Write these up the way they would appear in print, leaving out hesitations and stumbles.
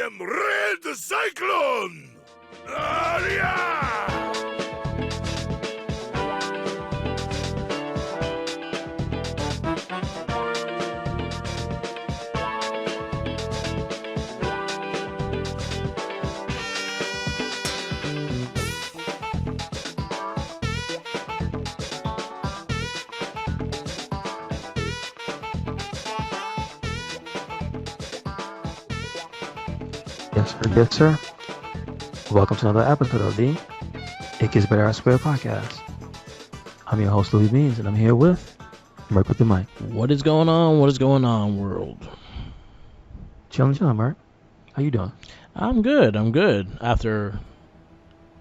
am Red Cyclone! Yeah! Yes, sir. Welcome to another episode of the It Gets Better I Swear podcast. I'm your host, Louis Beans, and I'm here with Merc with the mic. What is going on? What is going on, world? Chillin', Merc. How you doing? I'm good. After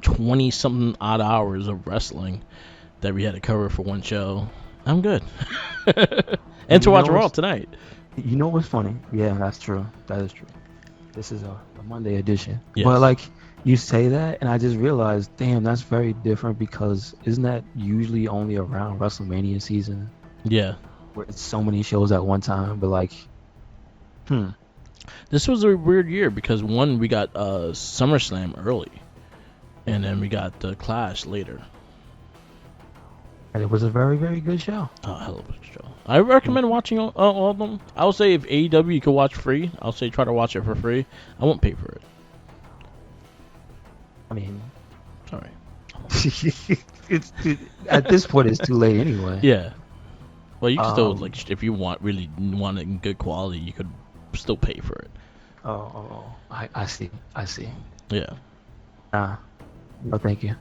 20-something odd hours of wrestling that we had to cover for one show, I'm good. And to watch Raw tonight. You know what's funny? Yeah, that's true. That is true. This is a Monday edition. Yes. But like you say that, and I just realized, damn, that's very different because isn't that usually only around WrestleMania season? Yeah. Where it's so many shows at one time, but like, This was a weird year because one, we got SummerSlam early, and then we got the Clash later. And it was a very, very good show. Oh, hell of a show. I recommend watching all of them. I would say if AEW you could watch free, I'll say try to watch it for free. I won't pay for it. I mean, Sorry. At this point, it's too late anyway. Yeah. Well, you can still, like, if you really want it in good quality, you could still pay for it. I see. Yeah. No, thank you.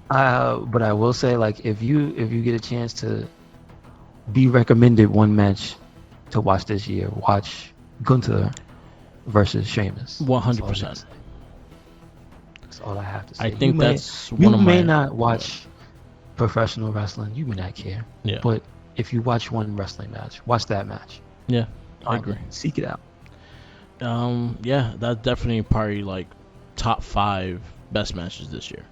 But I will say, like, if you get a chance to be recommended one match to watch this year, watch Gunther versus Sheamus. 100%. That's all I have to say. I think that's you one of my... may not watch professional wrestling. You may not care. Yeah. But if you watch one wrestling match, watch that match. Yeah, I agree. Seek it out. Yeah, that's definitely probably, like, top 5 best matches this year.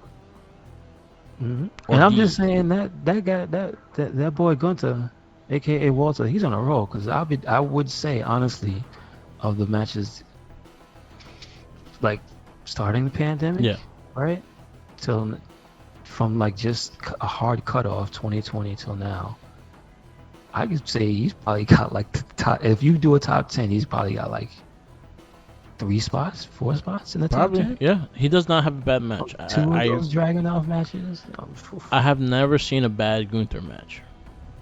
Mm-hmm. And I'm just saying that guy, that boy Gunther, aka Walter, he's on a roll. Because I would say honestly, of the matches, like starting the pandemic, Yeah, right, till from like just a hard cutoff 2020 till now, I could say he's probably got like the top. If you do a top 10, he's probably got like 4 spots in the top 10. Yeah, he does not have a bad match. 2 of those Dragunov matches. I have never seen a bad Gunther match.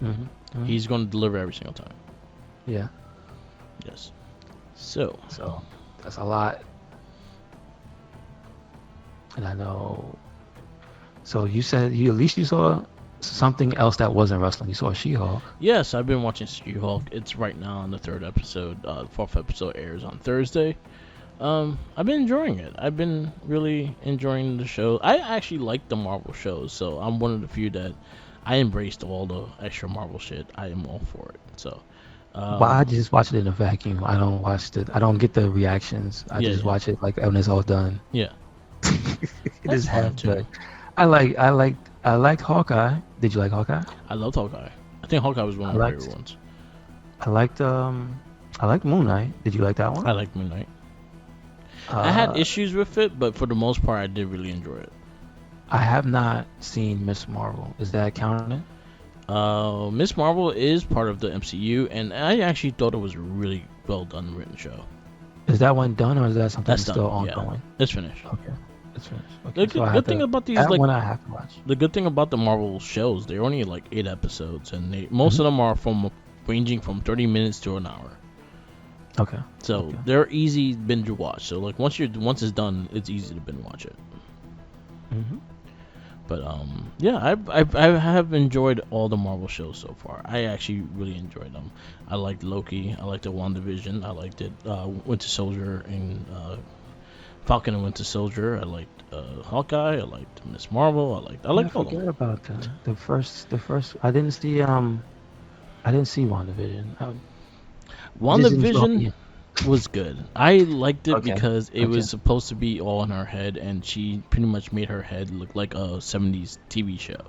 Mm-hmm. He's going to deliver every single time. Yeah. Yes. So that's a lot. And I know. So you said at least you saw something else that wasn't wrestling. You saw She-Hulk. Yes, I've been watching She-Hulk. It's right now on the 3rd episode. The 4th episode airs on Thursday. I've been enjoying it. I've been really enjoying the show. I actually like the Marvel shows, so I'm one of the few that I embraced all the extra Marvel shit. I am all for it. So, well, I just watch it in a vacuum. I don't watch it. I don't get the reactions. I just watch it like when it's all done. Yeah, it is half done. I liked Hawkeye. Did you like Hawkeye? I loved Hawkeye. I think Hawkeye was one of my favorite ones. I liked Moon Knight. Did you like that one? I liked Moon Knight. I had issues with it, but for the most part, I did really enjoy it. I have not seen Miss Marvel. Is that counted? Miss Marvel is part of the MCU, and I actually thought it was a really well done written show. Is that one done, or is that something that's still done. ongoing? Yeah, it's finished. Okay, it's finished. Okay, The good thing about these, like, one I have to watch. The good thing about the Marvel shows, they're only like 8 episodes, and most of them are ranging from 30 minutes to an hour. Okay. So they're easy binge watch. So like once it's done, it's easy to binge watch it. Mm-hmm. But yeah, I have enjoyed all the Marvel shows so far. I actually really enjoyed them. I liked Loki. I liked the WandaVision. I liked it. Winter Soldier and Falcon and Winter Soldier. I liked Hawkeye. I liked Miss Marvel. I liked all of them. I forget about the first. I didn't see WandaVision. WandaVision was good. I liked it because it was supposed to be all in her head, and she pretty much made her head look like a 70s TV show.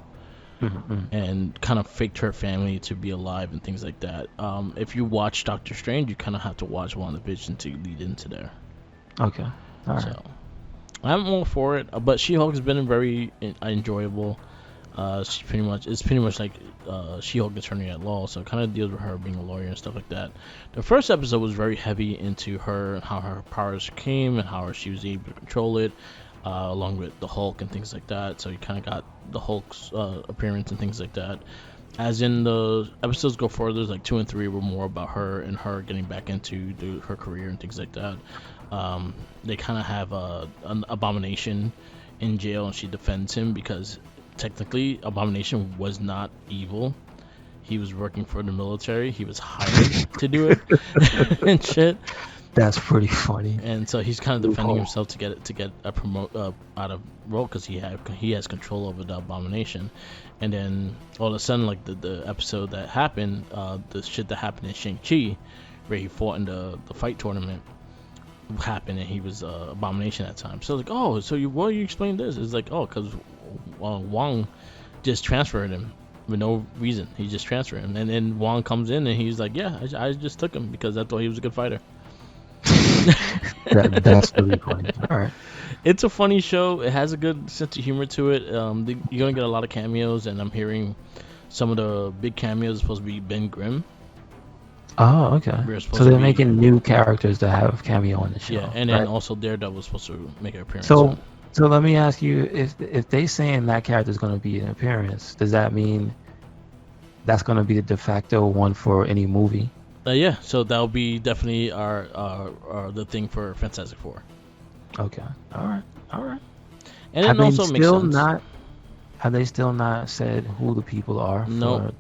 and kind of faked her family to be alive and things like that. If you watch Doctor Strange, you kind of have to watch WandaVision to lead into there. Okay. All right. So I'm all for it, but She-Hulk has been very enjoyable. It's pretty much like She-Hulk attorney at law, so it kind of deals with her being a lawyer and stuff like that. The first episode was very heavy into her and how her powers came and how she was able to control it, along with the Hulk and things like that. So you kind of got the Hulk's appearance and things like that. As in the episodes go further, like 2 and 3 were more about her and her getting back into her career and things like that. They kind of have an Abomination in jail, and she defends him because technically Abomination was not evil. He was working for the military. He was hired to do it and shit. That's pretty funny. And so he's kind of defending himself to get a promote out of role because he has control over the Abomination. And then all of a sudden, like the episode that happened, the shit that happened in Shang-Chi, where he fought in the fight tournament, happened, and he was Abomination at that time. So like, oh, so why you explain this? It's like, oh, because Wong just transferred him with no reason. He just transferred him, and then Wong comes in and he's like, yeah, I just took him because I thought he was a good fighter. That's really funny. All right. It's a funny show. It has a good sense of humor to it. You're gonna get a lot of cameos, and I'm hearing some of the big cameos are supposed to be Ben Grimm. Oh, okay. So they're making new characters that have cameo in the show. Yeah, and then also Daredevil was supposed to make an appearance. So let me ask you, if they saying that character is going to be an appearance, does that mean that's going to be the de facto one for any movie? Yeah, so that'll be definitely our the thing for Fantastic Four. Okay. All right. And it also makes sense. Have they still not said who the people are? No.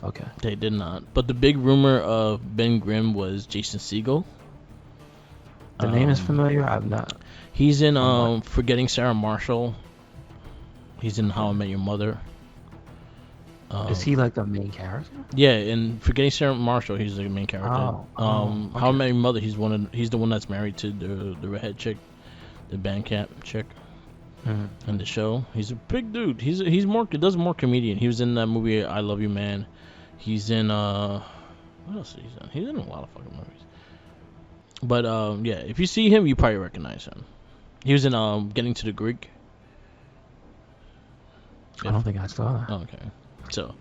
Okay. They did not. But the big rumor of Ben Grimm was Jason Segel. The name is familiar. I've not. He's in Forgetting Sarah Marshall. He's in How I Met Your Mother. Is he like the main character? Yeah, in Forgetting Sarah Marshall, he's the main character. Okay. How I Met Your Mother, he's the one that's married to the redhead chick, the Bandcamp chick. In the show, he's a big dude. He does more comedian. He was in that movie I Love You Man. He's in what else is he in? He's in a lot of fucking movies. But yeah, if you see him, you probably recognize him. He was in Getting to the Greek. I don't think I saw that. Okay, so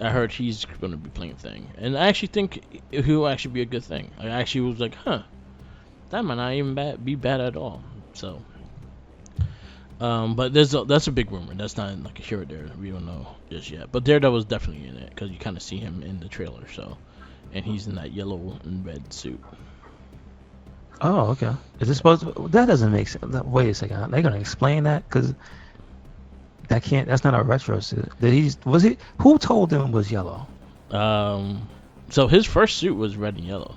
I heard he's going to be playing a thing, and I actually think he'll actually be a good thing. I actually was like, that might not even be bad at all. So. But that's a big rumor. That's not like a here or there. We don't know just yet. But Daredevil's definitely in it because you kind of see him in the trailer. So, and he's in that yellow and red suit. Oh, okay. Is this supposed to? That doesn't make sense. Wait a second. They're gonna explain that because that's not a retro suit. Who told him it was yellow? So his first suit was red and yellow.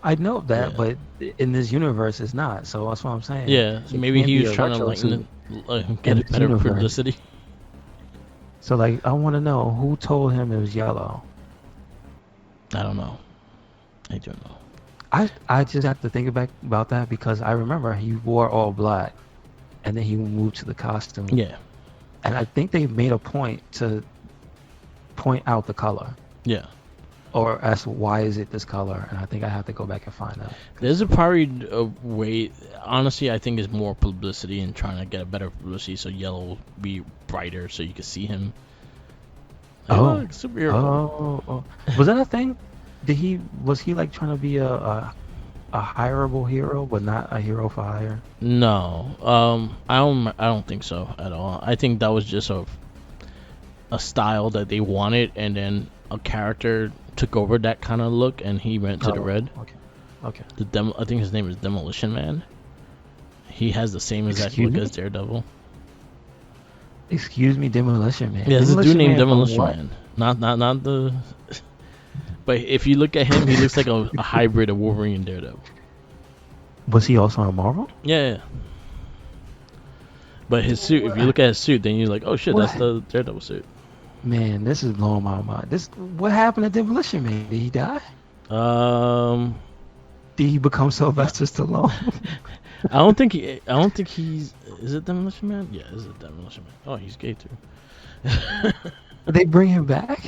I know that, but in this universe, it's not. So that's what I'm saying. Yeah, so maybe he was trying to lighten it, get it better publicity. So, like, I want to know who told him it was yellow. I don't know. I don't know. I just have to think about that because I remember he wore all black, and then he moved to the costume. Yeah. And I think they made a point to point out the color. Yeah. Or ask why is it this color, and I think I have to go back and find out. There's probably a way. Honestly, I think it's more publicity and trying to get a better publicity, so yellow will be brighter, so you can see him. Like, superhero. Oh, was that a thing? Was he like trying to be a hireable hero, but not a hero for hire? No, I don't think so at all. I think that was just a style that they wanted, and then a character took over that kind of look, and he went to the red. Okay. I think his name is Demolition Man. He has the same exact look as Daredevil. Excuse me, Demolition Man. Yeah, there's a dude named Demolition Man. Not the. But if you look at him, he looks like a hybrid of Wolverine and Daredevil. Was he also on Marvel? Yeah. But his suit, if you look at his suit, then you're like, oh shit, that's the Daredevil suit. Man, this is blowing my mind. What happened to Demolition Man? Did he die? Did he become Sylvester Stallone? I don't think he's. Is it Demolition Man? Yeah, is it Demolition Man? Oh, he's gay too. They bring him back?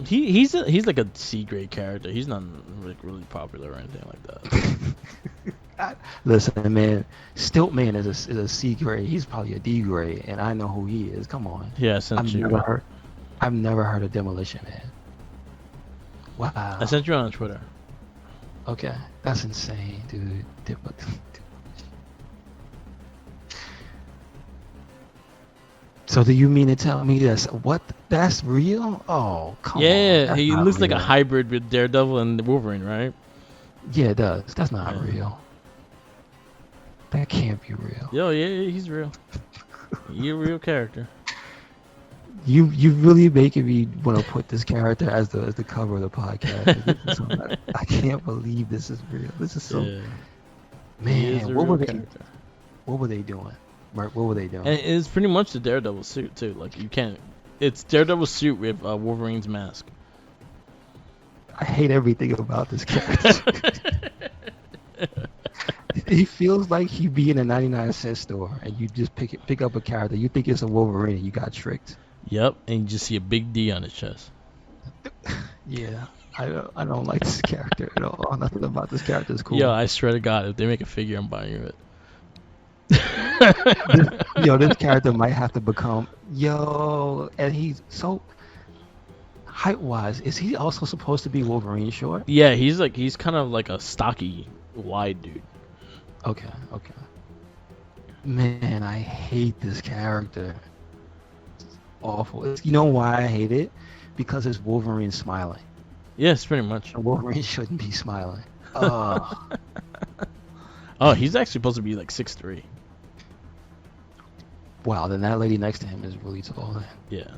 He's like a C grade character. He's not like really popular or anything like that. Listen, man, Stiltman is a C grade. He's probably a D grade, and I know who he is. Come on. Yeah, I sent you. I've never heard of Demolition Man. Wow. I sent you on Twitter. Okay, that's insane, dude. So do you mean to tell me that's real? Oh, come on. Yeah, That's he not looks like a real. hybrid with Daredevil and Wolverine, right? Yeah, it does. That's not Yeah. real. That can't be real. Yo, yeah, he's real. He's a real character. You really making me want to put this character as the cover of the podcast. I can't believe this is real. This is so Yeah. He is a man. What real were character. What were they doing? Mark, what were they doing? And it's pretty much the Daredevil suit too. Like you can't. It's Daredevil's suit with Wolverine's mask. I hate everything about this character. He feels like he'd be in a 99-cent store and you just pick up a character. You think it's a Wolverine and you got tricked. Yep, and you just see a big D on his chest. Yeah, I don't like this character at all. Nothing about this character is cool. Yo, I swear to God, if they make a figure, I'm buying it. This character might have to become and he's so height-wise. Is he also supposed to be Wolverine short? Yeah, he's kind of like a stocky, wide dude. Okay. Man, I hate this character. It's awful. You know why I hate it? Because it's Wolverine smiling. Yes, pretty much. And Wolverine shouldn't be smiling. Oh, he's actually supposed to be like 6'3". Wow, then that lady next to him is really tall then. Yeah.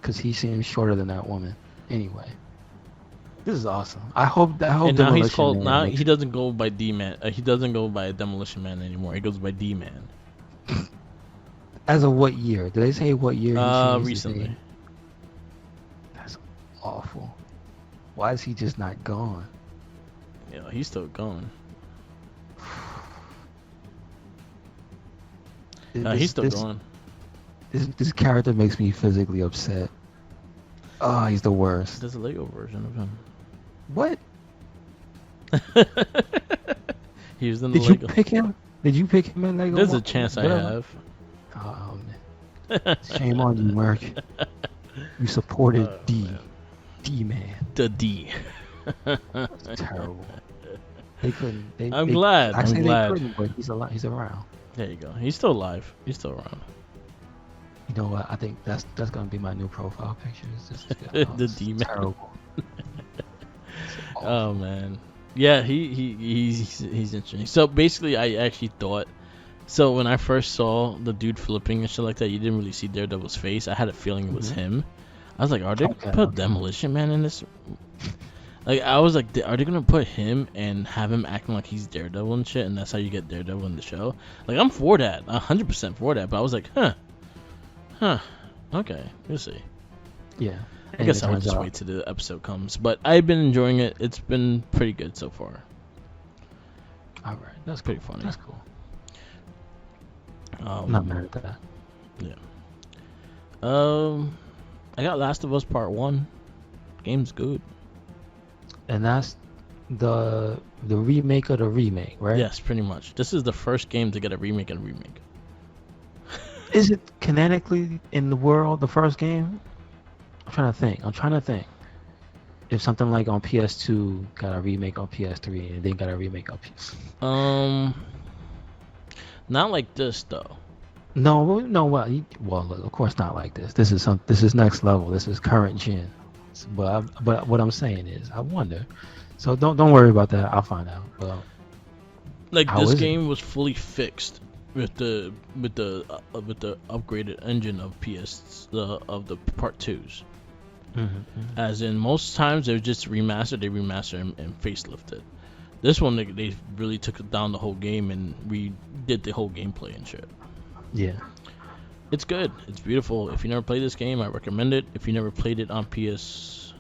Because he seems shorter than that woman. Anyway. This is awesome. I hope And now he's Demolition called. Man Now makes- he doesn't go by D-Man. He doesn't go by Demolition Man anymore. He goes by D-Man. As of what year? Did they say what year? He changed his Recently. name? That's awful. Why is he just not gone? Yeah, he's still going. No, he's still going. This character makes me physically upset. Oh, he's the worst. There's a Lego version of him. What? He was in the Did you Lego. pick him? Did you pick him in Lego? There's a chance I have. Oh, man. Shame on you, Merc. You supported Oh, D man. The D. That's terrible. They couldn't. I'm glad. I I'm say glad. they couldn't, but he's alive. He's around. There you go. He's still alive. He's still around. You know what? I think that's gonna be my new profile picture. The D-man. Terrible. Oh man. Yeah, he's interesting. So basically, I actually thought. So when I first saw the dude flipping and shit like that, you didn't really see Daredevil's face. I had a feeling it was him. I was like, are they gonna put Demolition Man in this? Like, I was like, are they gonna put him and have him acting like he's Daredevil and shit, and that's how you get Daredevil in the show? Like, I'm for that, 100% for that. But I was like, okay, we'll see. Yeah. I guess I'll just wait till the episode comes. But I've been enjoying it. It's been pretty good so far. All right, that's Pretty cool. funny. That's cool. I'm not mad at that. Yeah. I got Last of Us Part 1. Game's good. And that's the remake of the remake, right? Yes, pretty much. This is the first game to get a remake and remake. Is it canonically in the world the first game? I'm trying to think. If something like on PS2 got a remake on PS3 and then got a remake on PS. Not like this though. No, well, of course not like this. This is next level. This is current gen. But what I'm saying is, I wonder. So don't worry about that. I'll find out. Well, Like how this is it? game was fully fixed with the upgraded engine of of the part 2s. As in most times they just they remaster and facelifted. This one they really took down the whole game and redid the whole gameplay and shit. Yeah. It's good. It's beautiful. If you never played this game, I recommend it. If you never played it on PS4,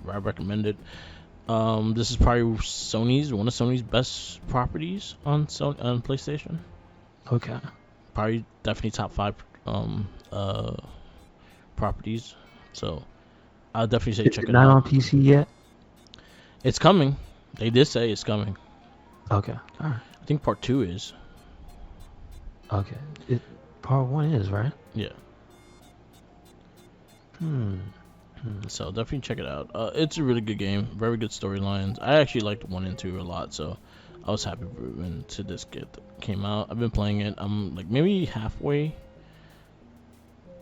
I recommend it. This is probably one of Sony's best properties on PlayStation. Okay. Probably definitely top 5 properties. So I'll definitely say Is check it it not out. on PC yet? It's coming. They did say it's coming. Okay. All right. I think part 2 is. Okay. Part 1 is, right? Yeah. Hmm. So definitely check it out. It's a really good game. Very good storylines. I actually liked 1 and 2 a lot, so I was happy when to this came out. I've been playing it. I'm like maybe halfway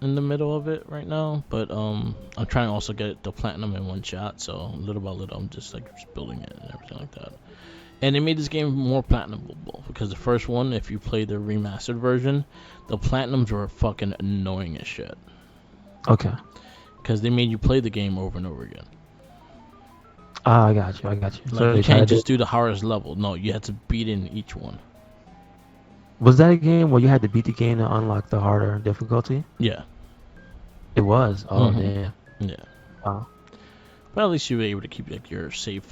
in the middle of it right now, but I'm trying to also get the platinum in one shot. So little by little, I'm just building it and everything like that. And they made this game more platinumable because the first one, if you play the remastered version, the platinums were fucking annoying as shit. Okay. Because they made you play the game over and over again. I got you. Like So you can't just do the hardest level. No, you had to beat in each one. Was that a game where you had to beat the game to unlock the harder difficulty? Yeah. It was. Oh Mhm. damn. Yeah. Wow. But at least you were able to keep like your save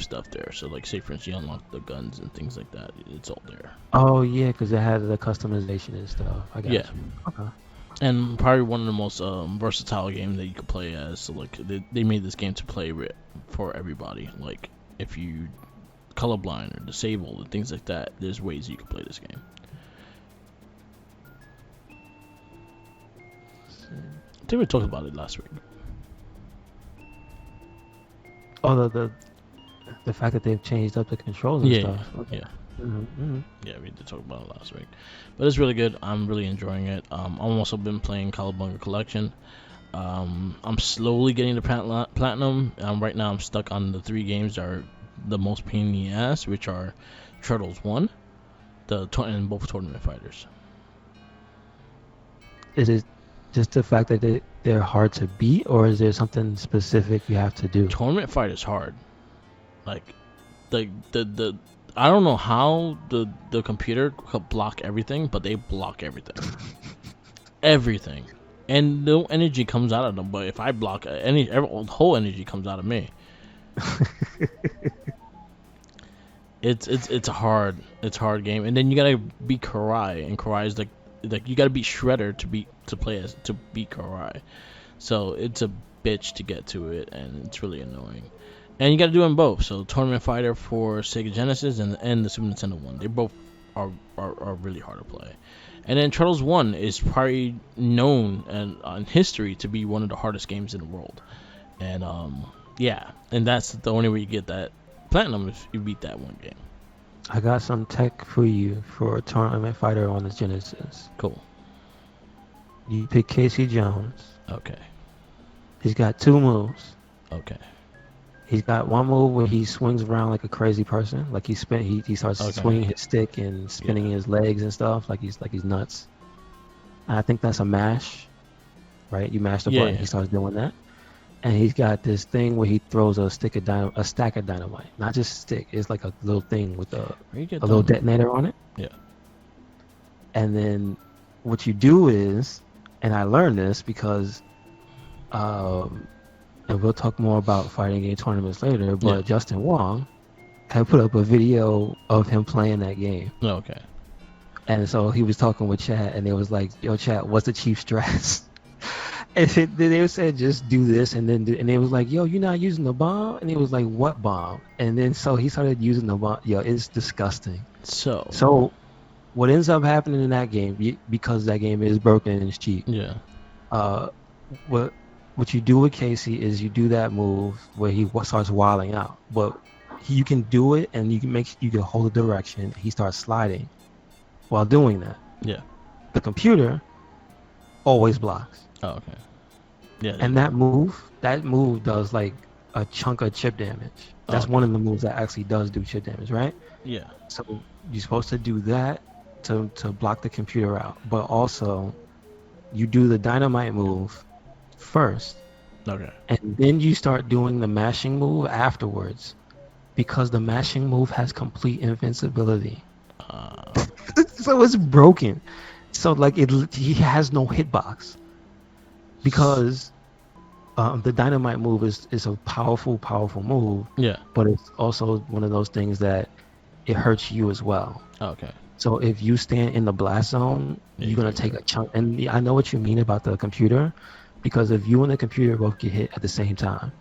stuff there. So like, say for instance, you unlock the guns and things like that. It's all there. Oh yeah, because it had the customization and stuff. I got Yeah. you. Okay. And probably one of the most versatile games that you could play as. So like, they made this game to play for everybody. Like if you colorblind or disabled and things like that, there's ways you can play this game. I think we talked about it last week. Oh, the fact that they've changed up the controls and Yeah, stuff. Okay. yeah. Mm-hmm. Yeah, we did talk about it last week, but it's really good. I'm really enjoying it. I've also been playing Cowabunga Collection. I'm slowly getting the platinum. Right now, I'm stuck on the 3 games that are the most pain in the ass, which are Turtles 1, and both Tournament Fighters. Is it just the fact that they're hard to beat, or is there something specific you have to do? Tournament Fight is hard. Like the I don't know how the computer could block everything, but they block everything. Everything. And no energy comes out of them, but if I block the whole energy comes out of me. It's a hard game, and then you gotta beat Karai, and Karai is like you gotta beat Shredder to beat Karai. So it's a bitch to get to it, and it's really annoying. And you gotta do them both. So Tournament Fighter for Sega Genesis and the Super Nintendo one, they both are really hard to play. And then Turtles 1 is probably known in history to be one of the hardest games in the world. And yeah, and that's the only way you get that platinum if you beat that one game. I got some tech for you for Tournament Fighter on the Genesis. Cool. You pick Casey Jones. Okay. He's got 2 moves. Okay. He's got one move where he swings around like a crazy person, like he starts Okay. swinging his stick and spinning his legs and stuff, like he's nuts. And I think that's a mash, right? You mash the button, Yeah. he starts doing that. And he's got this thing where he throws a stack of dynamite, not just a stick. It's like a little thing with a little detonator on it. Yeah. And then what you do is, and I learned this because, and we'll talk more about fighting game tournaments later, but Yeah. Justin Wong had put up a video of him playing that game. Okay. And so he was talking with chat, and they was like, yo, chat, what's the chief stress? And they said, just do this, and then and they was like, yo, you're not using the bomb? And he was like, what bomb? And then so he started using the bomb. Yo, it's disgusting. So what ends up happening in that game, because that game is broken and it's cheap, Yeah. what you do with Casey is you do that move where he starts wilding out, but you can do it, and you can hold the direction. He starts sliding while doing that. Yeah. The computer always blocks. Oh, okay. Yeah. And that move does like a chunk of chip damage. That's Okay. one of the moves that actually does do chip damage, right? Yeah. So you're supposed to do that to block the computer out, but also you do the dynamite move first, Okay. and then you start doing the mashing move afterwards, because the mashing move has complete invincibility. So it's broken. So like he has no hitbox, because the dynamite move is a powerful move, Yeah. but it's also one of those things that it hurts you as well. Okay. So if you stand in the blast zone, Yeah, you're gonna take a chunk. And I know what you mean about the computer, because if you and the computer both get hit at the same time,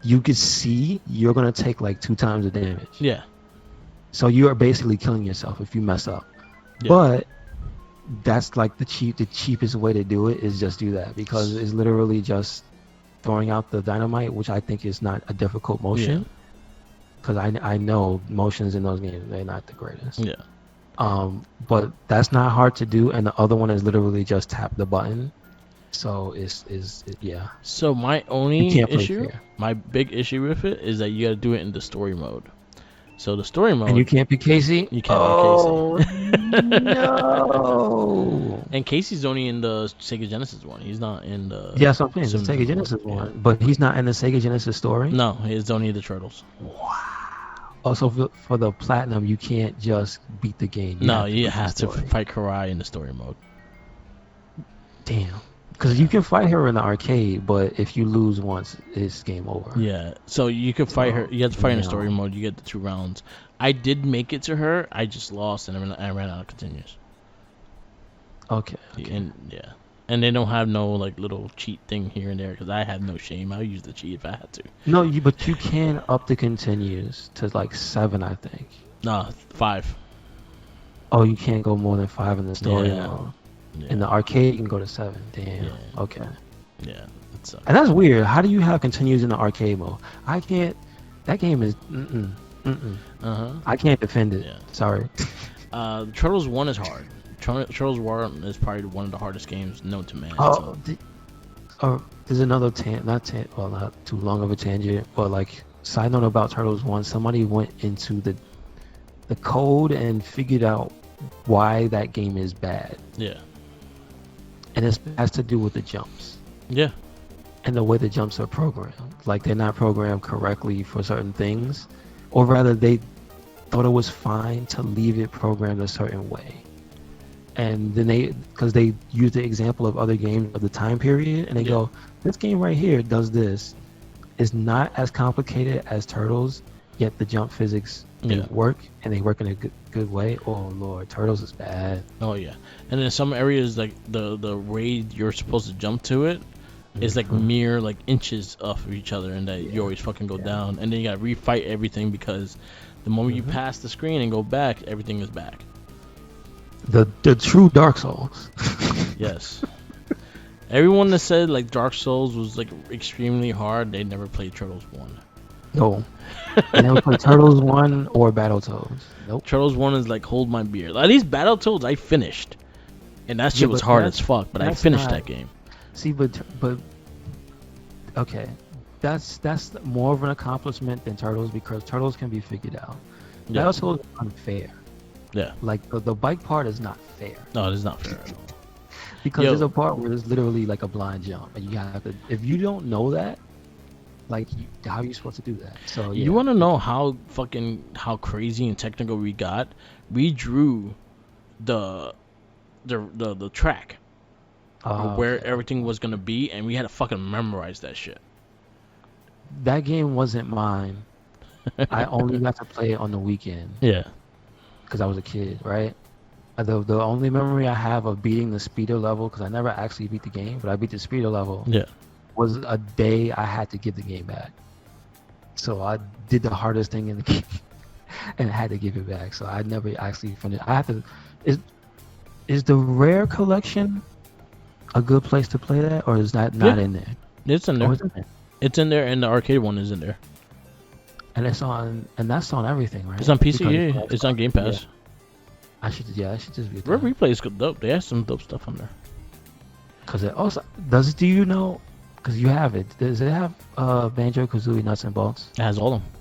you could see you're gonna take like 2 times the damage. Yeah. So you are basically killing yourself if you mess up. Yeah. But that's like the cheapest way to do it is just do that, because it's literally just throwing out the dynamite, which I think is not a difficult motion. Because I know motions in those games, they're not the greatest. Yeah. But that's not hard to do, and the other one is literally just tap the button. So yeah. So my You only can't play issue, fair. my big issue with it is that you gotta do it in the story mode. So the story mode, And you can't be Casey? You can't be Casey. No. And Casey's only in the Sega Genesis one. He's not in the. Yeah, so I'm saying the Super Sega Nintendo Genesis one. one, but he's not in the Sega Genesis story. No, it's only the Turtles. Also, for the platinum, you can't just beat the game. No, beat you the have to story. fight Karai in the story mode. Damn. Because you can fight her in the arcade, but if you lose once, it's game over. Yeah, so you can fight her. You have to fight in the story No. mode. You get the 2 rounds. I did make it to her. I just lost and I ran out of continues. Okay. And they don't have no like little cheat thing here and there because I have no shame. I'll use the cheat if I had to. No, but you can up the continues to like 7, I think. Nah, 5. Oh, you can't go more than 5 in the story Yeah. mode. Yeah. In the arcade, you can go to 7. Damn. Yeah. Okay. Yeah, it's And that's weird. How do you have continues in the arcade mode? I can't. That game is. I can't defend it. Yeah. Sorry. Turtles 1 is hard. Turtles 1 is probably one of the hardest games known to man. Oh, there's another not too long of a tangent, but like side note about Turtles 1, somebody went into the code and figured out why that game is bad. Yeah. And it has to do with the jumps. Yeah. And the way the jumps are programmed. Like they're not programmed correctly for certain things, or rather they thought it was fine to leave it programmed a certain way. And then because they use the example of other games of the time period, and they go, this game right here does this. It's not as complicated as Turtles, yet the jump physics work, and they work in a good way. Oh lord, Turtles is bad. Oh yeah. And in some areas, like the way you're supposed to jump to it is like mere like inches off of each other, and that you always fucking go down, and then you gotta refight everything because the moment you pass the screen and go back, everything is back. The true Dark Souls. Yes. Everyone that said like Dark Souls was like extremely hard, they never played Turtles 1. No. I never played Turtles 1 or Battletoads. Nope. Turtles 1 is like hold my beer. At least Battletoads I finished. And that shit was but hard as fuck, but I that's finished not- that game. See, but okay, that's more of an accomplishment than Turtles, because Turtles can be figured out. Yeah. Battletoads is unfair. Yeah. Like the bike part is not fair, No, it is not fair at all. because Yo. there's a part where it's literally like a blind jump, and you have to. If you don't know that, like, how are you supposed to do that? So yeah. You want to know how crazy and technical we got? We drew the track of where Okay. everything was gonna be, and we had to fucking memorize that shit. That game wasn't mine. I only got to play it on the weekend Yeah. because I was a kid, right? The only memory I have of beating the speeder level, because I never actually beat the game, but I beat the speeder level, Yeah. was a day I had to give the game back. So I did the hardest thing in the game and had to give it back. So I never actually finished. I have to. Is the Rare collection a good place to play that, or is that not in there? It's in Oh, there. it's in there. It's in there, and the arcade one is in there. And that's on everything, right? It's on PC. Because Yeah. It's on Game Pass. I should just be. Rare Replay is good dope. They have some dope stuff on there. Because it also do you know? Because you have it. Does it have Banjo Kazooie nuts and bolts? It has all of them.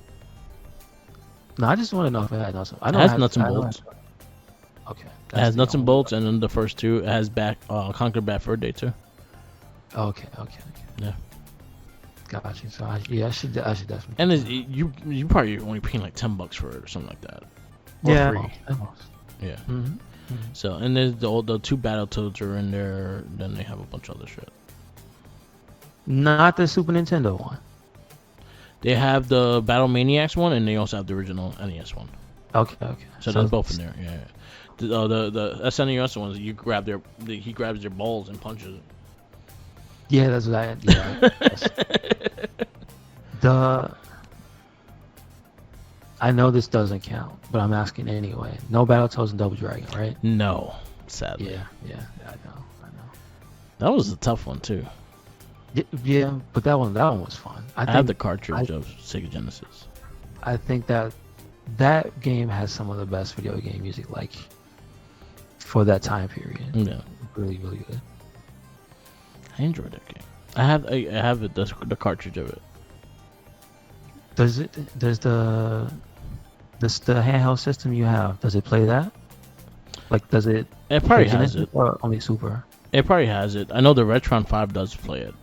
No, I just want to know if it had nuts. I It know has it nuts and I know bolts. Okay. It has nuts and bolts, and then the first 2 it has Conquer Bad Fur Day too. Okay. Yeah. Gotcha. So I should definitely. And you probably only paying like $10 for it or something like that. Or yeah. free. Almost. Yeah. Mm-hmm. So and there's the 2 Battletoads are in there. Then they have a bunch of other shit. Not the Super Nintendo one. They have the Battle Maniacs one, and they also have the original NES one. Okay. So there's both in there. Yeah. The SNES ones, he grabs their balls and punches it. Yeah, that's what I. Yeah. The. I know this doesn't count, but I'm asking anyway. No Battletoads and Double Dragon, right? No, sadly. Yeah. I know. That was a tough one too. Yeah, but that one was fun. I have the cartridge of Sega Genesis. I think that game has some of the best video game music, like for that time period. Yeah, really good. I enjoyed that game. I have the cartridge of it. Does the handheld system you have, does it play that? Like, does it? It probably has it. Or only Super? It probably has it. I know the Retron 5 does play it.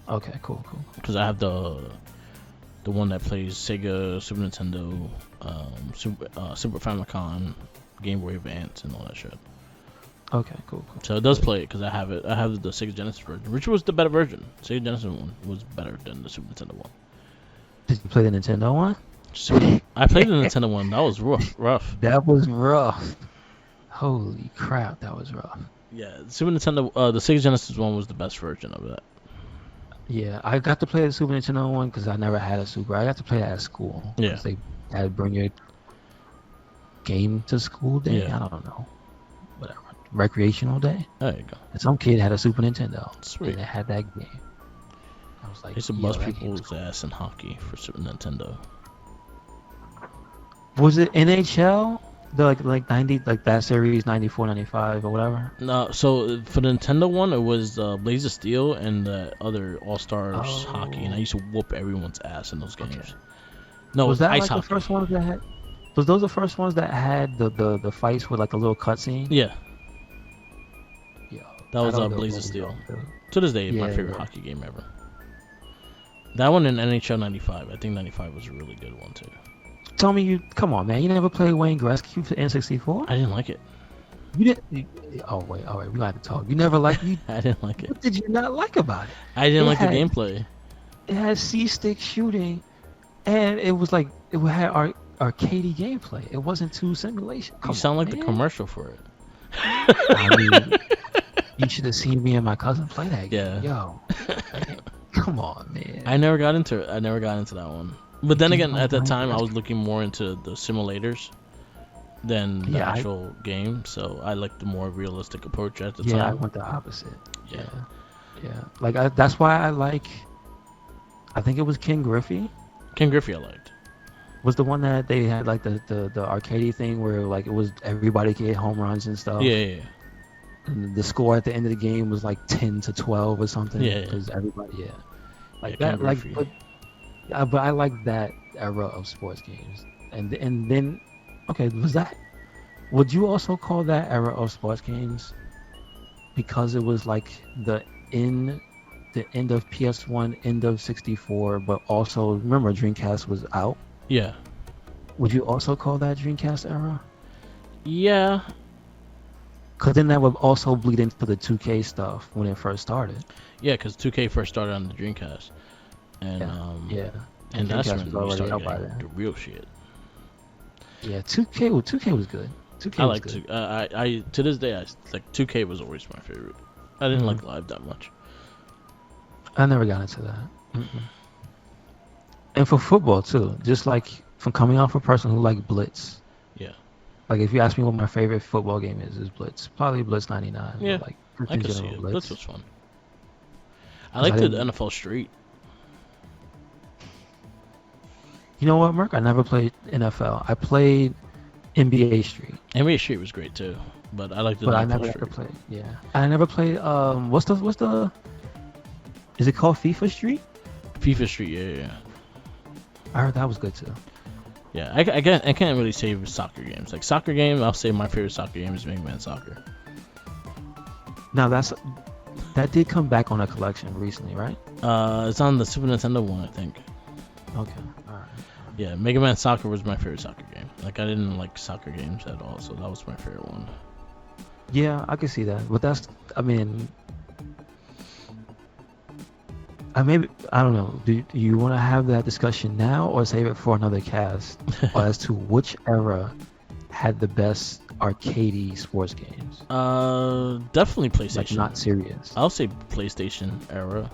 Okay, cool. Because I have the one that plays Sega, Super Nintendo, Super Famicom, Game Boy Advance, and all that shit. Okay, cool. So it does play it because I have it. I have the Sega Genesis version, which was the better version. Sega Genesis one was better than the Super Nintendo one. Did you play the Nintendo one? I played the Nintendo one. That was rough. That was rough. Holy crap, that was rough. Yeah, Super Nintendo, the Sega Genesis one was the best version of that. Yeah, I got to play the Super Nintendo one because I never had a Super. I got to play that at school. Yeah. They had to bring your game to school day. Yeah. I don't know. Whatever. Recreational day. There you go. And some kid had a Super Nintendo. Sweet. And it had that game. I was like, I used to bust people's ass in hockey for Super Nintendo. Was it NHL? The like 90, like that series 94, 95 or whatever? No, so for the Nintendo one, it was Blaze of Steel and the other All Stars hockey, and I used to whoop everyone's ass in those games. Okay. No, was that ice like hockey. The first ones that had? Was those the first ones that had the fights with like a little cutscene? Yeah. Yeah. That was Blaze of Steel. To this day, my favorite hockey game ever. That one in NHL 95. I think 95 was a really good one too. Tell me, come on, man. You never played Wayne Gretzky for N64? I didn't like it. You didn't? Oh, wait. All right. We got to talk. You never liked it? I didn't like it. What did you not like about it? I didn't like the gameplay. It had C-stick shooting, and it was like, it had arcadey gameplay. It wasn't too simulation. You sound like the commercial for it. I mean, you should have seen me and my cousin play that game. Yeah. Yo. Man, come on, man. I never got into it. I never got into that one. But then again, at that time, I was looking more into the simulators than the actual game, so I liked the more realistic approach at the time. Yeah, I went the opposite. Yeah. Like that's why I think it was Ken Griffey. Ken Griffey, I liked. Was the one that they had like the arcadey thing where like it was everybody could hit home runs and stuff. Yeah. And the score at the end of the game was like 10-12 or something. Yeah. Because everybody, like Ken that, like. Griffey. But I like that era of sports games, and then, okay, would you also call that era of sports games because it was like the end of PS1, end of 64, but also remember Dreamcast was out? Yeah. Would you also call that Dreamcast era? Yeah. Because then that would also bleed into the 2K stuff when it first started. Yeah, because 2K first started on the Dreamcast. And and that's when we started getting the real shit. Yeah, 2K was good. 2K I was like good. I to this day I like 2K was always my favorite. I didn't like Live that much. I never got into that. And for football too, just like from coming off a person who liked Blitz. Yeah. Like if you ask me what my favorite football game is Blitz. Probably Blitz 99. Yeah. Like, I could see it. Blitz was fun. I liked the NFL Street. You know what, Merc? I never played NFL. I played NBA Street. NBA Street was great too, but I liked the. But I never got to play. Yeah, I never played. What's the? Is it called FIFA Street? FIFA Street, yeah. I heard that was good too. Yeah, I can't really say soccer games. Like soccer games, I'll say my favorite soccer game is Mega Man Soccer. Now that did come back on a collection recently, right? It's on the Super Nintendo one, I think. Okay, all right. Yeah, Mega Man Soccer was my favorite soccer game. Like I didn't like soccer games at all, so that was my favorite one. Yeah, I can see that, but I maybe I don't know. Do you want to have that discussion now or save it for another cast as to which era had the best arcadey sports games? Definitely Like PlayStation. not serious. I'll say PlayStation era.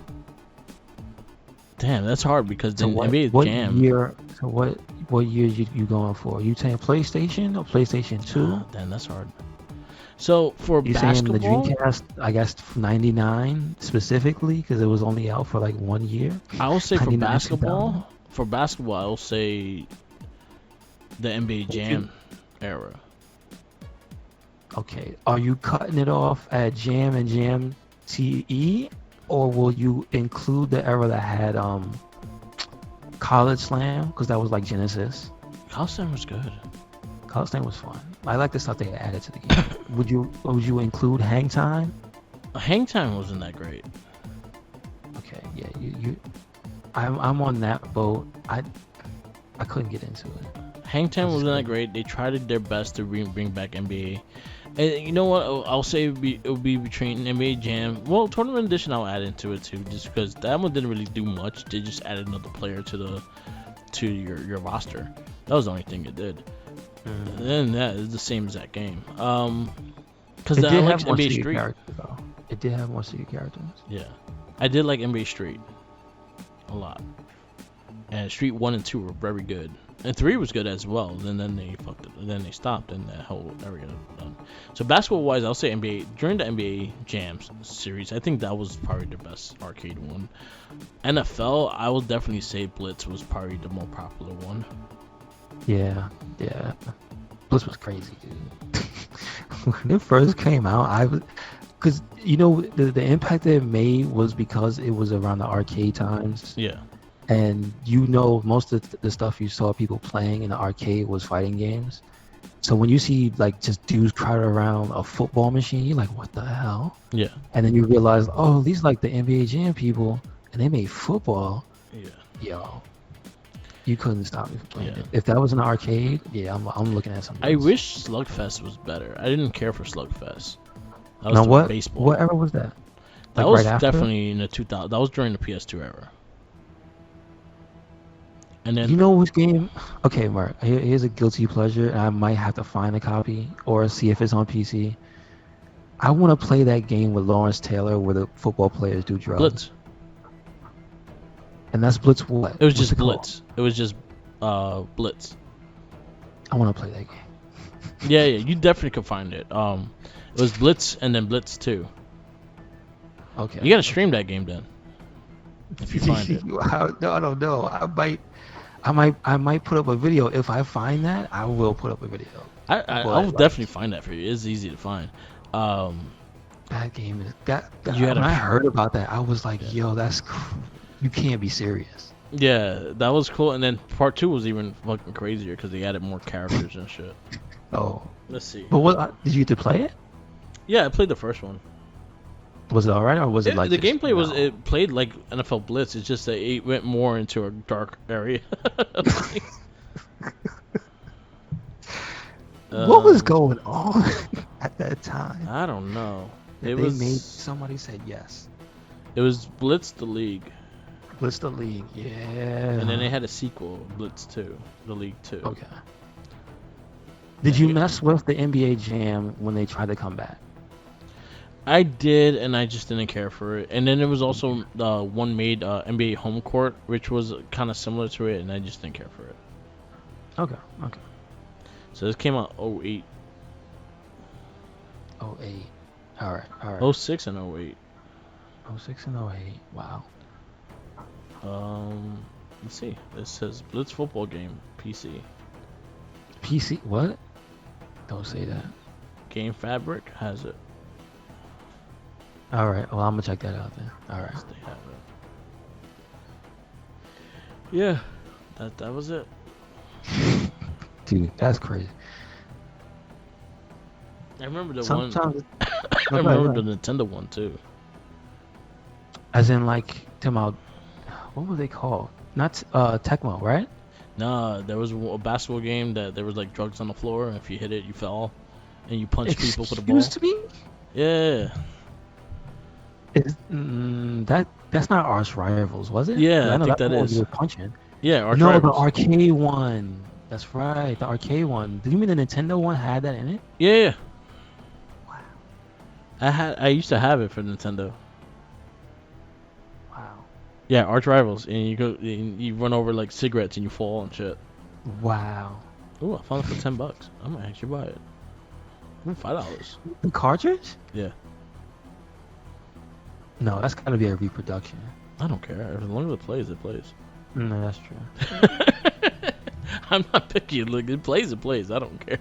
Damn, that's hard because So then what, NBA what Jam. year? So what year you going for? You saying PlayStation or PlayStation 2? Damn, that's hard. So for You saying the basketball, Dreamcast? I guess 99 specifically because it was only out for like 1 year. I will say for 99, basketball, 2000. I will say the NBA Jam era. Okay, are you cutting it off at Jam and Jam TE, or will you include the era that had College Slam because that was like Genesis? College Slam was good. College Slam was fun. I like the stuff they added to the game. Would you include Hang Time? Hang Time wasn't that great. Okay, yeah, I'm on that boat. I couldn't get into it. Hang Time wasn't that great. They tried their best to bring back NBA. And you know what? I'll say it would be between NBA Jam. Well, Tournament Edition I'll add into it too, just because that one didn't really do much. They just added another player to your roster. That was the only thing it did. And then that is the same as that game. Because It I did like have more NBA secret Street. characters though. It did have more secret characters. Yeah, I did like NBA Street a lot. And Street 1 and 2 were very good. And 3 was good as well. And then they fucked it. And then they stopped in that whole area. So basketball wise, I'll say NBA during the NBA Jams series. I think that was probably the best arcade one. NFL, I will definitely say Blitz was probably the more popular one. Yeah. Blitz was crazy, dude. When it first came out, because the impact that it made was because it was around the arcade times. Yeah. And most of the stuff you saw people playing in the arcade was fighting games. So when you see like just dudes crowded around a football machine, you're like, what the hell? Yeah. And then you realize, oh, these like the NBA Jam people, and they made football. Yeah. Yo, you couldn't stop me from playing Yeah. it. If that was an arcade, yeah, I'm looking at something. I else. wish Slugfest was better. I didn't care for Slugfest. That was Now the baseball. what era was that? That Like was right after? definitely in the 2000. That was during the PS2 era. And then You know which game? Okay, Mark. Here's a guilty pleasure, and I might have to find a copy or see if it's on PC. I want to play that game with Lawrence Taylor, where the football players do drugs. Blitz. And that's Blitz. What? It was What's just called? Blitz. It was just Blitz. I want to play that game. Yeah, you definitely could find it. It was Blitz and then Blitz 2. Okay. You gotta stream that game then. If you find it. No, I don't know. I might put up a video. If I find that, I will put up a video. I will definitely find that for you. It's easy to find. That game is that. You had When a- I heard about that, I was like, yo, you can't be serious. Yeah, that was cool. And then part 2 was even fucking crazier because they added more characters and shit. Oh, Let's see. but what did you get to play it? Yeah, I played the first one. Was it alright or was it like the just, gameplay was it played like NFL Blitz. It's just that it went more into a dark area. What was going on at that time? I don't know. It They was made somebody said yes. it was Blitz the League, Blitz the League, yeah. and then they had a sequel, Blitz 2, the League 2. Okay. Did you mess with the NBA Jam when they tried to come back? I did, and I just didn't care for it. And then there was also one made NBA Home Court, which was kind of similar to it, and I just didn't care for it. Okay. So this came out 08, 08. All right. 06 and 08. 06 and 08. Wow. Let's see. It says Blitz football game PC. PC? What? Don't say that. Game Fabric has it. All right. Well, I'm gonna check that out then. All right. They have it. Yeah, that was it. Dude, that's crazy. I remember the Sometimes, one. I remember the Nintendo one too. as in like, what were they called? Not Tecmo, right? Nah, there was a basketball game that there was like drugs on the floor, and if you hit it, you fell, and you punched people with a ball. Excuse me? Yeah. That's not Arch Rivals, was it? 'Cause Yeah, I I know think that's the that one you is. were punching. Yeah, Arch No, the Rivals. arcade one. That's right, the arcade one. Do you mean the Nintendo one had that in it? Yeah, yeah. Wow. I used to have it for Nintendo. Wow. Yeah, Arch Rivals, and you run over like cigarettes and you fall and shit. Wow. Ooh, I found it for $10. I might actually buy it. Ooh, $5. The cartridge? Yeah, No, that's gotta be a reproduction. I don't care. As long as it plays, it plays. No, that's true. I'm not picky. Look, it plays. I don't care.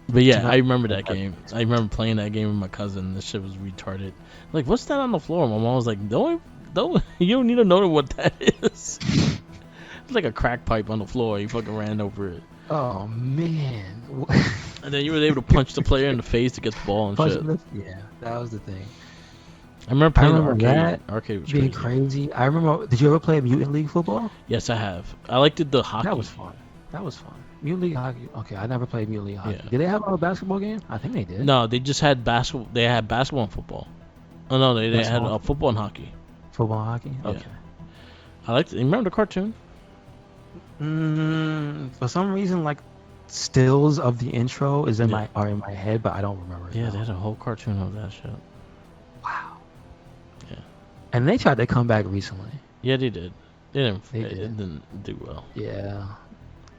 But yeah, I remember that game. I remember playing that game with my cousin. This shit was retarded. Like, what's that on the floor? My mom was like, don't, you don't need to know what that is. It's like a crack pipe on the floor. You fucking ran over it. Oh man. And then you were able to punch the player in the face to get the ball and shit. Yeah, that was the thing. I remember playing remember arcade. that Arcade was being crazy. crazy. I remember. Did you ever play Mutant League football? Yes, I have. I liked the hockey. That was fun. That was fun. Mutant League hockey. Okay, I never played Mutant League hockey. Yeah. Did they have a basketball game? I think they did. No, they just had basketball. They had basketball and football. Oh no, they had Basketball? football and hockey. Football and hockey. Yeah. Okay. I liked it. You remember the cartoon? For some reason, like stills of the intro is in Yeah. my head, but I don't remember it. Yeah, now. they had a whole cartoon of that shit. Wow. Yeah. And they tried to come back recently. Yeah, they did. It They did. didn't do well. Yeah.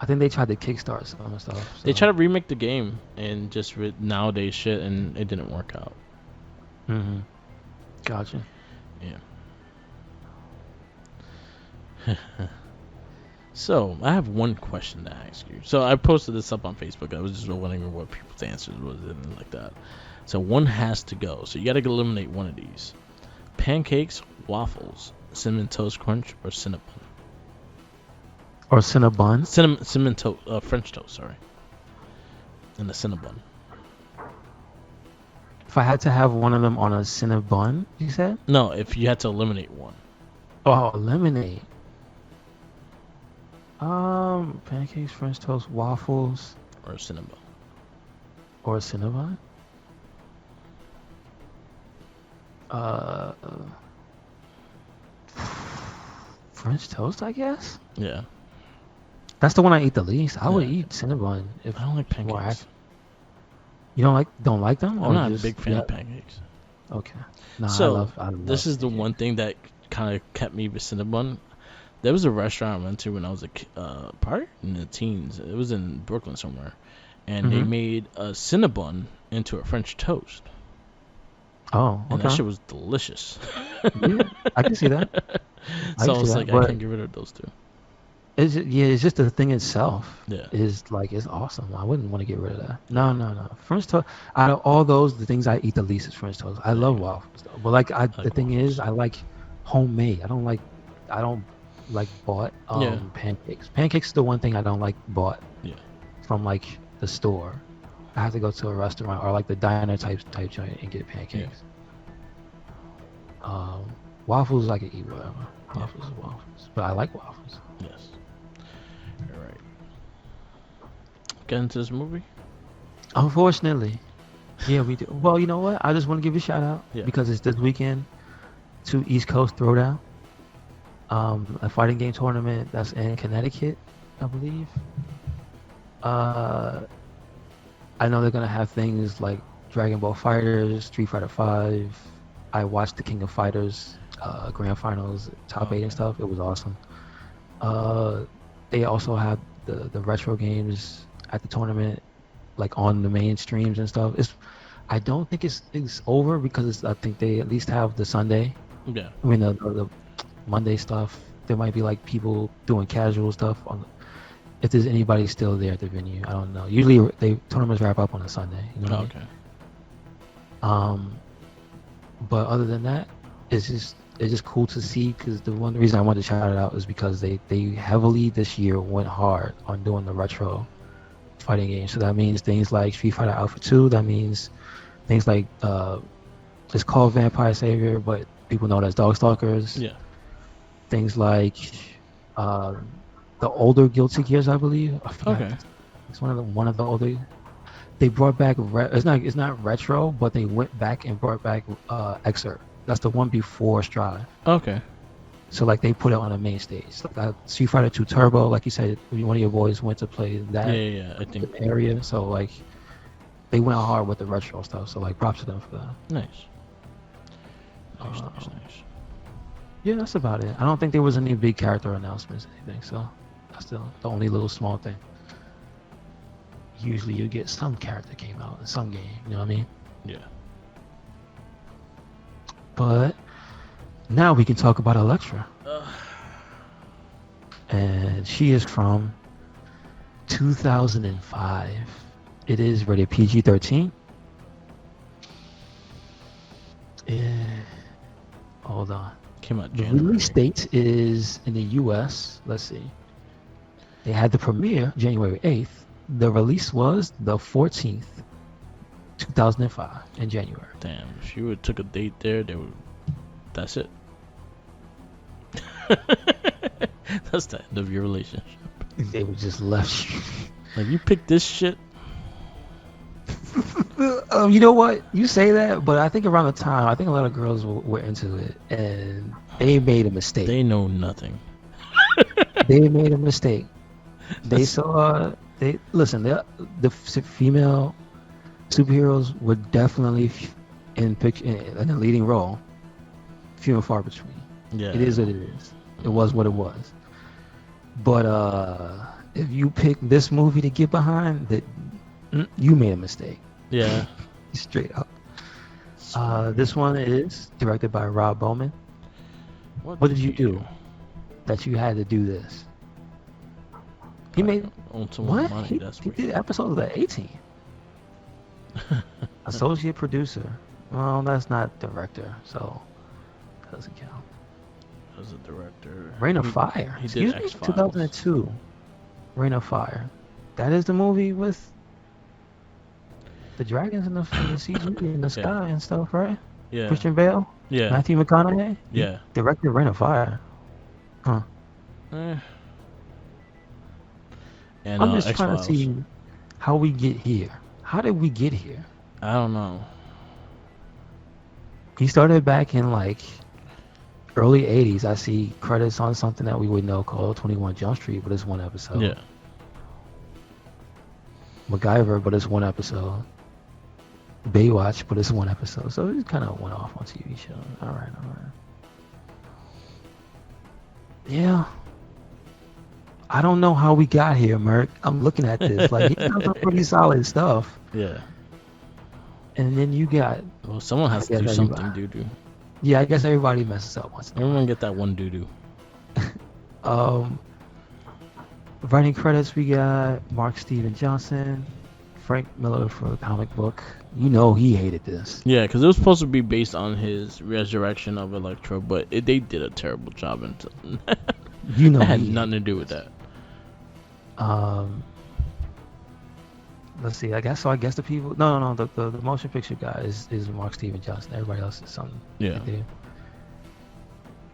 I think they tried to kickstart some of the stuff. They so- tried to remake the game and just with nowadays shit, and it didn't work out. Mhm. Gotcha. So I have one question to ask you. So I posted this up on Facebook. I was just wondering what people's answers was and like that. So one has to go. So you got to eliminate one of these: pancakes, waffles, cinnamon toast crunch, or cinnamon. Or Cinnabon. Cinnamon toast, French toast. Sorry, and the cinnabon. If I had to have one of them on a Cinnabon, you said? No, if you had to eliminate one. Oh, eliminate. Pancakes, French toast, waffles, Or cinnamon. or Cinnabon. French toast, I guess. Yeah, That's the one I eat the least. I would Yeah. eat Cinnabon if I don't like more pancakes. you don't like them. I'm not a just- big fan yeah, of pancakes. Okay. No, So I love this is the pancakes. one thing that kind of kept me with cinnamon. There was a restaurant I went to when I was probably in the teens. It was in Brooklyn somewhere, and they Mhm. made a cinnabon into a French toast, Oh, and okay. that shit was delicious. Yeah, I can see that. I So I can was see like, that, I but can't get rid of those two. it's just the thing itself. Yeah. Is like it's awesome. I wouldn't want to get rid of that. No. French toast. Out of all those, the things I eat the least is French toast. I love waffles though, but like the like thing waffles. is, I like homemade. I don't like bought Yeah. pancakes. Pancakes is the one thing I don't like bought. Yeah. From like the store. I have to go to a restaurant or like the diner type joint and get pancakes. Waffles I can eat whatever. Yeah. Waffles is waffles, but I like waffles. Yes. All right. Get into this movie. Unfortunately, yeah, we do. Well, you know what? I just want to give you a shout out Yeah. because it's this weekend to East Coast Throwdown, a fighting game tournament that's in Connecticut, I believe. I know they're gonna have things like Dragon Ball Fighters, Street Fighter 5. I watched the King of Fighters grand finals, top 8 and stuff. It was awesome. They also have the retro games at the tournament, like on the main streams and stuff. I don't think it's over because I think they at least have the Sunday. Yeah. I mean the Monday stuff. There might be like people doing casual stuff on. If there's anybody still there at the venue, I don't know. Usually tournaments wrap up on a Sunday. You know what I mean? Okay. But other than that, it's just cool to see because the one reason I wanted to shout it out is because they heavily this year went hard on doing the retro fighting games. So that means things like Street Fighter Alpha 2. That means things like it's called Vampire Savior, but people know it as Darkstalkers. Yeah. Things like the older Guilty Gears, I believe. I forgot. Okay. It's one of the older. they brought back it's not retro, but they went back and brought back Excerpt. That's the one before Strive. Okay. So like they put it on the main stage. Like Street Fighter 2 Turbo, like you said, one of your boys went to play that Yeah. I think. area. So like they went hard with the retro stuff. So like props to them for that. Nice. Nice. Yeah, that's about it. I don't think there was any big character announcements or anything. So that's the only little small thing. Usually you get some character came out in some game. You know what I mean? Yeah. But now we can talk about Elektra. And she is from 2005. It is rated PG-13. Hold on. Came out The January. release date is in the US. Let's see. They had the premiere January 8th. The release was the 14th, 2005 in January. Damn, if you would took a date there, they would. That's it. That's the end of your relationship. They were just left. Like, you picked this shit. You know what? You say that, but I think around the time, I think a lot of girls were into it, and they made a mistake. They know nothing. They made a mistake. They saw. They listen. The female superheroes were definitely in a leading role. Few and far between. Yeah. It is what it is. It was what it was. But if you pick this movie to get behind, that you made a mistake. Yeah. Straight up. This one is directed by Rob Bowman. What did you do that you had to do this? He made Ultimate what? Money, He that's did episodes of the 18. Associate producer. Well, that's not director, so that doesn't count. As a director. Reign of Fire. He Excuse did me? X-Files. 2002. Reign of Fire. That is the movie with the dragons in the CG in the sky and stuff, right? Yeah. Christian Bale? Yeah. Matthew McConaughey? He Yeah. directed Reign of Fire. Huh. And I'm just X-Files. trying to see how we get here. How did we get here? I don't know. He started back in like early 80s. I see credits on something that we would know called 21 Jump Street, but it's one episode. Yeah. MacGyver, but it's one episode. Baywatch, but it's one episode. So it kind of went off on TV show. All right. Yeah. I don't know how we got here, Merc. I'm looking at this. Like, he's done some pretty solid stuff. Yeah. And then you got... Well, someone has to do something, doo-doo. Yeah, I guess everybody messes up once in a while. Everyone get that one doo-doo. Writing credits, we got Mark Steven Johnson, Frank Miller for the comic book. You know he hated this. Yeah, because it was supposed to be based on his resurrection of Elektra, but they did a terrible job. You know it had he nothing to do with that. Let's see. I guess the people. No. The motion picture guy is Mark Steven Johnson. Everybody else is something. Yeah.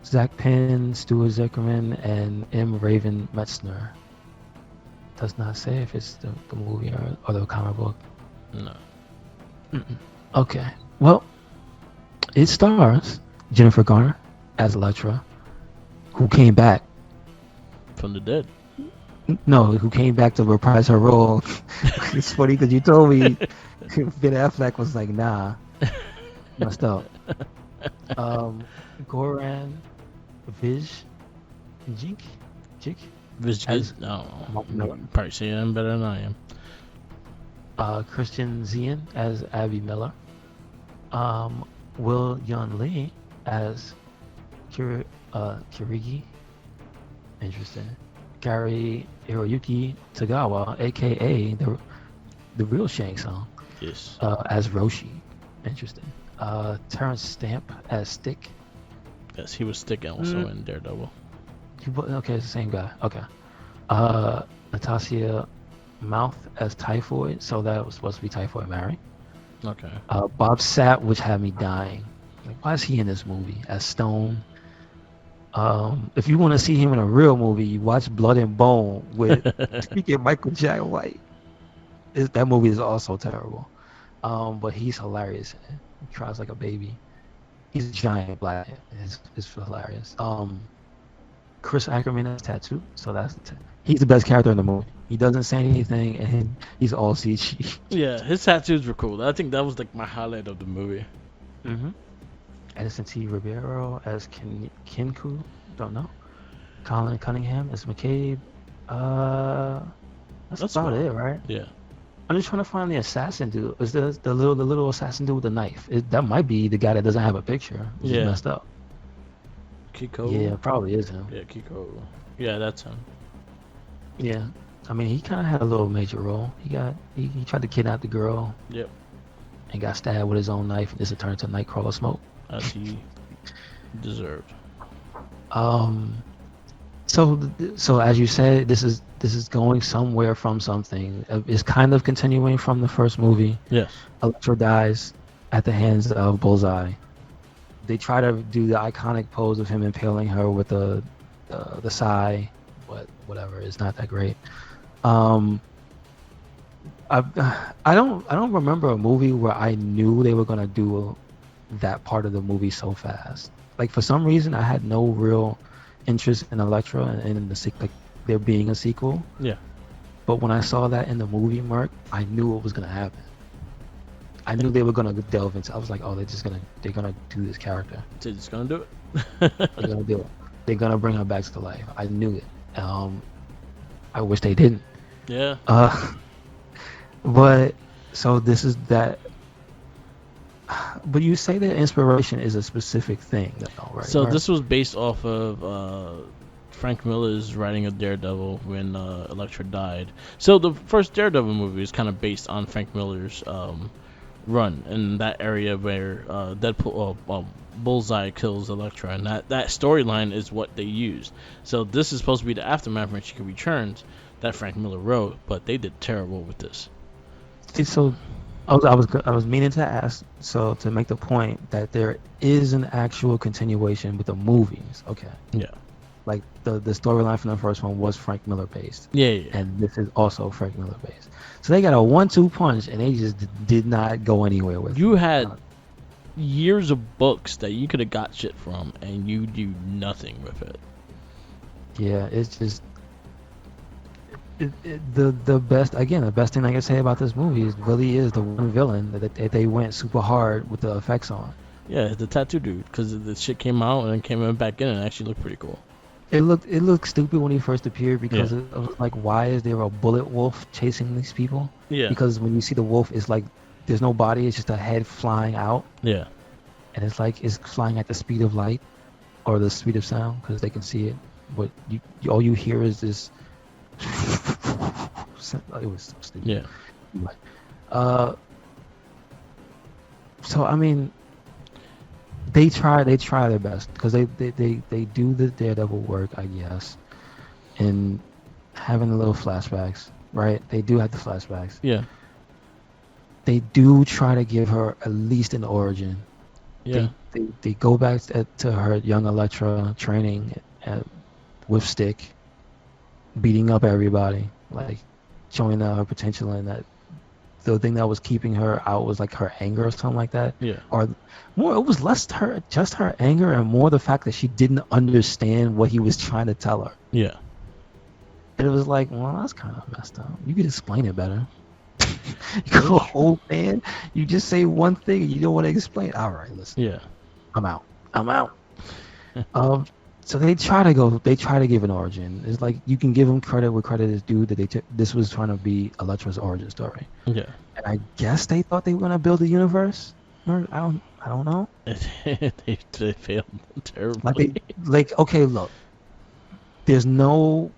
Zach Penn, Stuart Zuckerman, and M. Raven Metzner. Does not say if it's the movie or the comic book. No. Okay. Well, it stars Jennifer Garner as Elektra, who came back From the dead. No, who came back to reprise her role. It's funny because you told me Ben Affleck was like, nah, messed up. Goran Vizjik? No. Probably saying him better than I am. Christian Zian as Abby Miller. Will Yun Lee as Kirigi. Interesting. Gary Hiroyuki Tagawa, aka the real Shang Tsung, Yes. as Roshi. Interesting. Terrence Stamp as Stick. Yes, he was Stick also in Daredevil. Okay, it's the same guy. Okay. Natasha Mouth as Typhoid, so that was supposed to be Typhoid Mary. Okay. Bob Sapp, which had me dying. Like, why is he in this movie as Stone? If you want to see him in a real movie, you watch Blood and Bone with speaking Michael Jack White. that movie is also terrible. But he's hilarious. He cries like a baby. He's a giant black. It's hilarious. Chris Ackerman has a tattoo, so he's the best character in the movie. He doesn't say anything, and he's all CG. Yeah, his tattoos were cool. I think that was like my highlight of the movie. Mm-hmm. Edison T. Ribeiro as Kinku, don't know. Colin Cunningham as McCabe. That's about it, right? Yeah. I'm just trying to find the assassin dude. Is the little assassin dude with the knife? That might be the guy that doesn't have a picture. He's Yeah. messed up. Kiko. Yeah, probably is him. Yeah, Kiko. Yeah, that's him. Yeah, I mean he kind of had a little major role. He tried to kidnap the girl. Yep. And got stabbed with his own knife, and this it turned to Nightcrawler smoke. As he deserved. So as you said, this is going somewhere from something. It's kind of continuing from the first movie. Yes. Elektra dies at the hands of Bullseye. They try to do the iconic pose of him impaling her with the sai, but whatever, it's not that great. I don't remember a movie where I knew they were gonna do that part of the movie so fast. Like for some reason, I had no real interest in Elektra and in like there being a sequel. Yeah. But when I saw that in the movie, Merc, I knew what was gonna happen. I knew they were gonna delve into. I was like, oh, they're gonna do this character. They're just gonna do it. They're gonna do it. They're gonna bring her back to life. I knew it. I wish they didn't. Yeah. But so this is that. But you say that inspiration is a specific thing, though, right? So this was based off of Frank Miller's writing of Daredevil when Elektra died. So the first Daredevil movie is kind of based on Frank Miller's run in that area where Bullseye kills Elektra, and that storyline is what they used. So this is supposed to be the aftermath when she returns that Frank Miller wrote, but they did terrible with this. So I was meaning to ask, so to make the point that there is an actual continuation with the movies. Okay. Yeah. Like the storyline from the first one was Frank Miller based. Yeah. And this is also Frank Miller based. So they got a 1-2 punch, and they just did not go anywhere with it. You had years of books that you could have got shit from, and you do nothing with it. Yeah, it's just the best. Again, the best thing I can say about this movie really is the one villain that they went super hard with the effects on. Yeah, the tattoo dude, because the shit came out and then came back in and actually looked pretty cool. It looked stupid when he first appeared because it was like, why is there a bullet wolf chasing these people? Yeah. Because when you see the wolf, it's like there's no body; it's just a head flying out. Yeah. And it's like it's flying at the speed of light or the speed of sound because they can see it, but all you hear is this. It was so stupid. Yeah. So I mean, they try their best because they do the Daredevil work, I guess, in having the little flashbacks, right? They do have the flashbacks. Yeah. They do try to give her at least an origin. Yeah. They go back to her young Elektra training with Stick, beating up everybody, like showing her potential, and that the thing that was keeping her out was like her anger or something like that. Yeah. Or more, it was less just her anger and more the fact that she didn't understand what he was trying to tell her. Yeah. And it was like, well, that's kind of messed up. You could explain it better. You go, old man, you just say one thing and you don't want to explain. All right, listen. Yeah. I'm out. So they try to give an origin. It's like you can give them credit where credit is due that this was trying to be Elektra's origin story. Yeah. And I guess they thought they were gonna build a universe. I don't know. they failed terribly. Okay, look. There's no.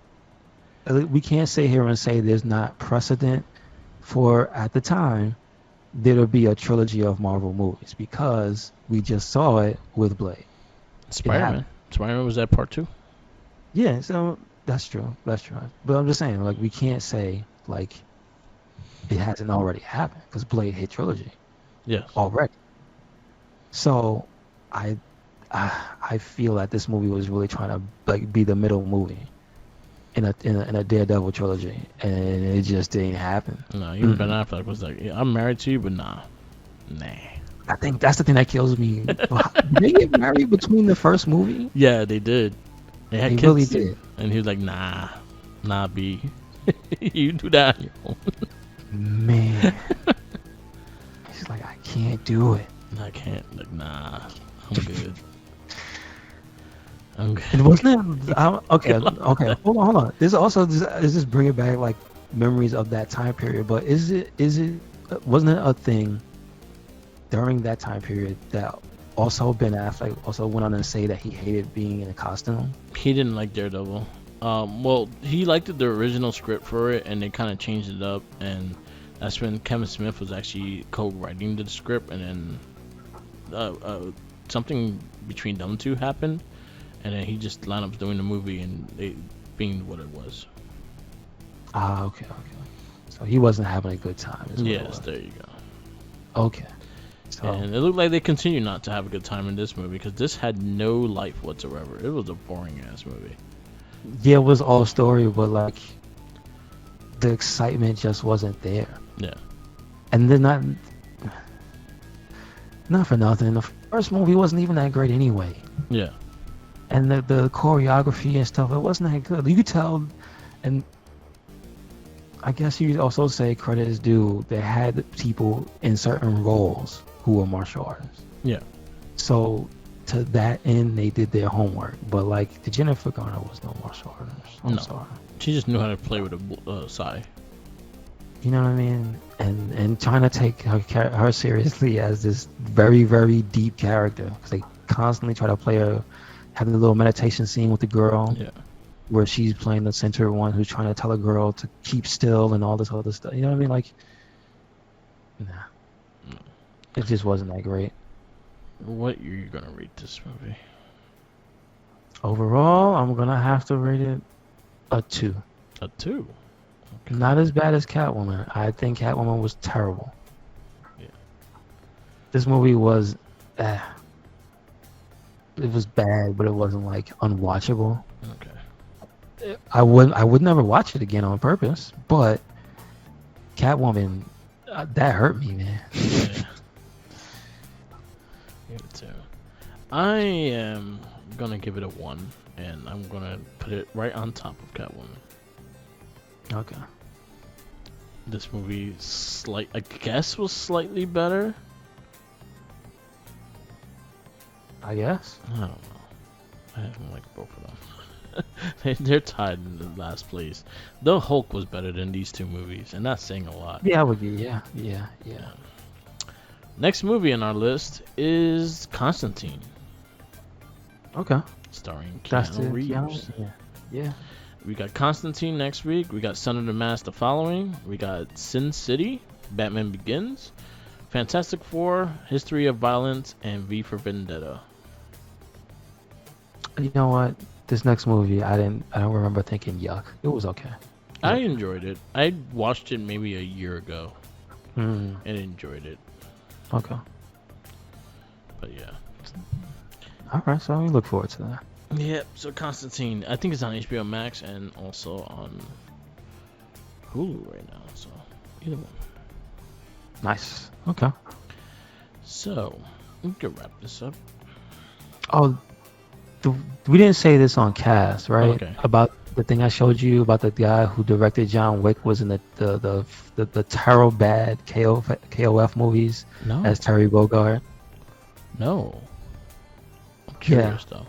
We can't sit here and say there's not precedent for at the time there to be a trilogy of Marvel movies because we just saw it with Blade. Spider-Man. Spider-Man was that part 2? Yeah, so that's true. But I'm just saying, like, we can't say like it hasn't already happened because Blade hit trilogy. Yes. Already. So I feel that this movie was really trying to like be the middle movie, in a Daredevil trilogy, and it just didn't happen. No, even Ben Affleck was like, yeah, I'm married to you, but nah. I think that's the thing that kills me. Did they get married between the first movie? Yeah, they did. They had They kids really too. did. And he was like, nah, B. You do that on your own. Man. He's like, I can't do it. I can't. Like, nah, I'm good. I'm good. And wasn't it? Okay. Hold on. This also is just bringing back like memories of that time period. But is it? Wasn't it a thing during that time period that also Ben Affleck also went on to say that he hated being in a costume? He didn't like Daredevil. Well, he liked the original script for it, and they kind of changed it up, and that's when Kevin Smith was actually co-writing the script, and then something between them two happened, and then he just lined up doing the movie, and it being what it was. Ah, okay. So he wasn't having a good time. Yes, there you go. Okay. So, And it looked like they continue not to have a good time in this movie, because this had no life whatsoever. It was a boring ass movie. yeah, it was all story, but like the excitement just wasn't there. Yeah. And then not for nothing, the first movie wasn't even that great anyway. Yeah. And the choreography and stuff, it wasn't that good. You could tell, and I guess you could also say credit is due. They had people in certain roles who were martial artists. Yeah. So to that end, they did their homework. But like the Jennifer Garner was no martial artist. I'm No. sorry. She just knew how to play with a sai. You know what I mean? And trying to take her seriously as this very, very deep character, because they constantly try to play her, have the little meditation scene with the girl, Yeah. where she's playing the center one who's trying to tell a girl to keep still and all this other stuff. You know what I mean? Like, nah, it just wasn't that great. What are you gonna rate this movie? Overall, I'm gonna have to rate it a 2. A 2. Okay. Not as bad as Catwoman. I think Catwoman was terrible. Yeah. This movie was, it was bad, but it wasn't like unwatchable. Okay. I would never watch it again on purpose, but Catwoman, that hurt me, man. Yeah. Give it 2. I am gonna give it a 1, and I'm gonna put it right on top of Catwoman. Okay. This movie I guess was slightly better. I guess. I don't know. I don't like both of them. They're tied in the last place. The Hulk was better than these two movies, and that's saying a lot. Yeah, I would be. Yeah. Next movie on our list is Constantine, Okay. starring That's Keanu it. Reeves. Yeah. We got Constantine next week. We got Son of the Mask the following. We got Sin City, Batman Begins, Fantastic Four, History of Violence, and V for Vendetta. You know what? This next movie, I don't remember thinking yuck. It was okay. I enjoyed it. I watched it maybe a year ago Mm, and enjoyed it. okay. But yeah. All right. So we look forward to that. Yeah, so Constantine, I think it's on HBO Max and also on Hulu right now. So either one. Nice. Okay. So we can wrap this up. Oh, we didn't say this on cast, right? Okay. About the thing I showed you about the guy who directed John Wick was in the terrible bad KOF movies No. as Terry Bogard. No. I'm curious though.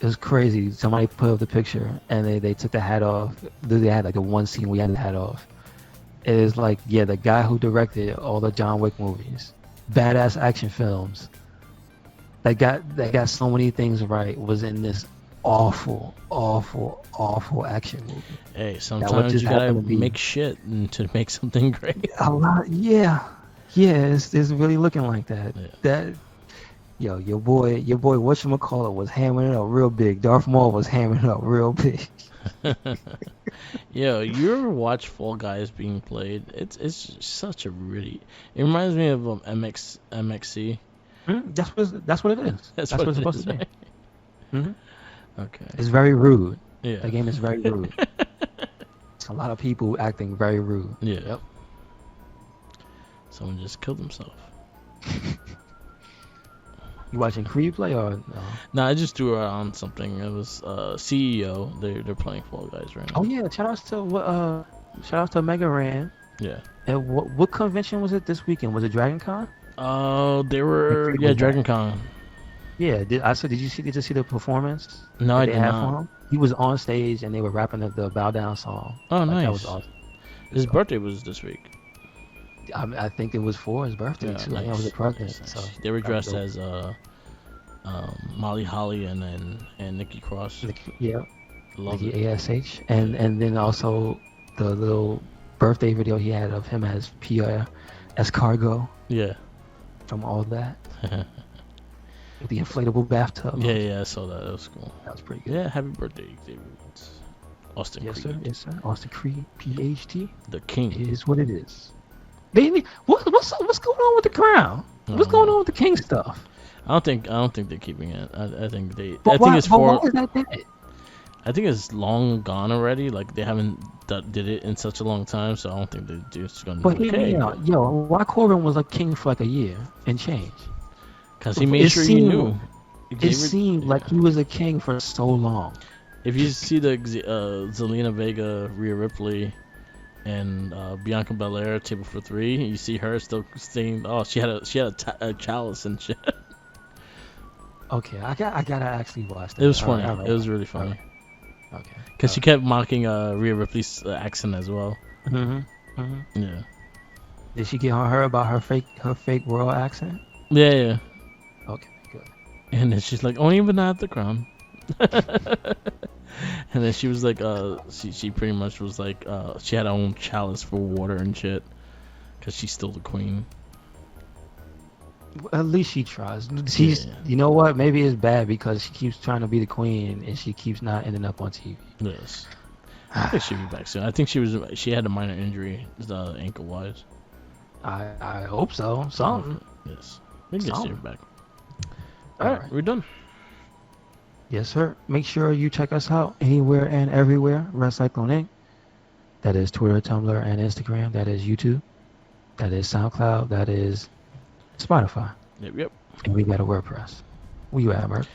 It was crazy. Somebody put up the picture and they took the hat off. They had like the one scene we had the hat off. It is like, yeah, the guy who directed all the John Wick movies, badass action films, that got so many things right, was in this awful action movie. Hey, sometimes just you gotta happened to be- make shit to make something great. A lot, yeah. It's really looking like that. Yeah. That, yo, your boy, whatchamacallit was hammering it up real big. Darth Maul was hammering it up real big. Yo, you ever watch Fall Guys being played? It's such a really. It reminds me of MXC. That's what it is. That's what it's supposed to be. Right? Mhm. Okay. It's very rude. Yeah. The game is very rude. A lot of people acting very rude. Yeah. Yep. Someone just killed himself. You watching Creed play or no? No, I just threw on something. It was CEO. They're playing Fall Guys right now. Oh yeah, shout out to Mega Ran. Yeah. And what convention was it this weekend? Was it Dragon Con? They were Dragon Con. Yeah, did you see the performance? No, that I they did had not. for him? He was on stage and they were rapping the Bow Down song. Oh, nice. That was awesome. His birthday was this week. I think it was for his birthday too. Nice. I was a present. Nice. So They were dressed as Molly Holly and Nikki Cross. Yeah, Love Nikki it. ASH, and then also the little birthday video he had of him as Pierre Escargot Yeah. from all that. With the inflatable bathtub. Yeah, I saw that. That was cool. That was pretty good. Yeah, happy birthday, Xavier Woods. Austin Yes, Creed. sir. Yes, sir. Austin Creed, PhD. The king. It is what it is. What's going on with the crown? What's going on with the king stuff? I don't think they're keeping it. I think they. But I think it's for. why is that dead? I think it's long gone already. Like they haven't did it in such a long time, so I don't think they're just gonna. But do hear me okay. out. Yo, why Corbin was like king for like a year and change? Because he made sure you knew. It seemed like he was a king for so long. If you see the Zelina Vega, Rhea Ripley, and Bianca Belair table for 3, you see her still saying, "Oh, she had a chalice and shit." Okay, I gotta actually watch that. It was funny. All right. It was really funny. Okay. Because she kept mocking Rhea Ripley's accent as well. Yeah. Did she get on her about her fake royal accent? Yeah. Okay, good. And then she's like, "Only even at the crown." And then she was like, she pretty much was like, she had her own chalice for water and shit, because she's still the queen. At least she tries. Yeah. You know what? Maybe it's bad because she keeps trying to be the queen and she keeps not ending up on TV. Yes. I think she'll be back soon. I think she had a minor injury, ankle wise. I hope so. Something. Yes. Maybe she'll be back. All Alright, we're done. Yes, sir. Make sure you check us out anywhere and everywhere. RedCycloneInc. That is Twitter, Tumblr, and Instagram. That is YouTube. That is SoundCloud. That is Spotify. Yep. And we got a WordPress. Where you at, Merc?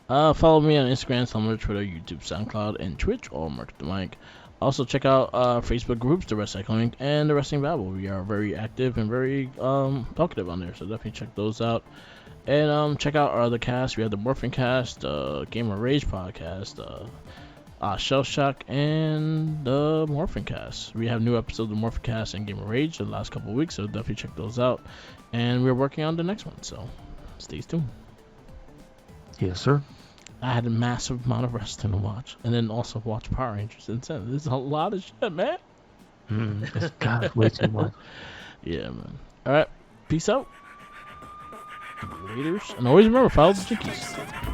Follow me on Instagram, Tumblr, Twitter, YouTube, SoundCloud, and Twitch, all Merc the Mic. Also check out Facebook groups, the RedCycloneInc and the Wrestling Babble. We are very active and very talkative on there, so definitely check those out. And check out our other cast. We have the Morphin Cast, Gamer Rage podcast, Shell Shock, and the Morphin Cast. We have new episodes of Morphin Cast and Gamer Rage in the last couple of weeks, so definitely check those out. And we're working on the next one, so stay tuned. Yes, sir. I had a massive amount of wrestling to watch, and then also watch Power Rangers instead. This is a lot of shit, man. God, way too much. Yeah, man. All right, peace out. Laters, and always remember, follow the Jinkies.